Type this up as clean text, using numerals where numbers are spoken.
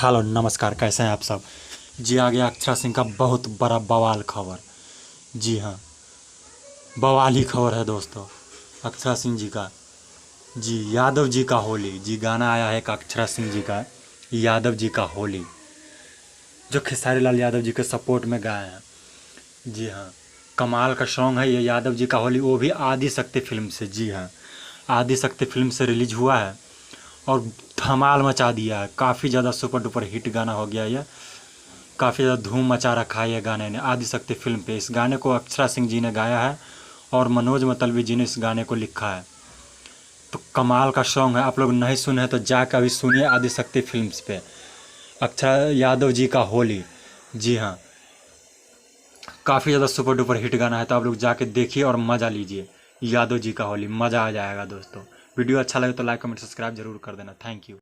Hello नमस्कार, कैसे हैं आप सब। जी आ गया अक्षरा सिंह का बहुत बड़ा बवाल खबर। जी हाँ, बवाल ही खबर है दोस्तों। अक्षरा सिंह जी का, जी यादव जी का होली, जी गाना आया है एक अक्षरा सिंह जी का, यादव जी का होली, जो खेसारी लाल यादव जी के सपोर्ट में गाए हैं। जी हाँ, कमाल का सॉन्ग है ये यादव जी का होली, वो भी आदि शक्ति फिल्म से। जी हाँ, आदि शक्ति फिल्म से रिलीज हुआ है और धमाल मचा दिया है। काफ़ी ज़्यादा सुपर डुपर हिट गाना हो गया ये, काफ़ी ज़्यादा धूम मचा रखा है ये गाने ने आदि शक्ति फिल्म पे। इस गाने को अक्षरा सिंह जी ने गाया है और मनोज मतलबी जी ने इस गाने को लिखा है। तो कमाल का सॉन्ग है, आप लोग नहीं सुने हैं तो जाकर अभी सुनिए आदि शक्ति फिल्म्स पे, अक्षरा यादव जी का होली। जी हाँ, काफ़ी ज़्यादा सुपर डुपर हिट गाना है, तो आप लोग जाके देखिए और मज़ा लीजिए। यादव जी का होली, मज़ा आ जाएगा दोस्तों। वीडियो अच्छा लगे तो लाइक कमेंट सब्सक्राइब जरूर कर देना। Thank you.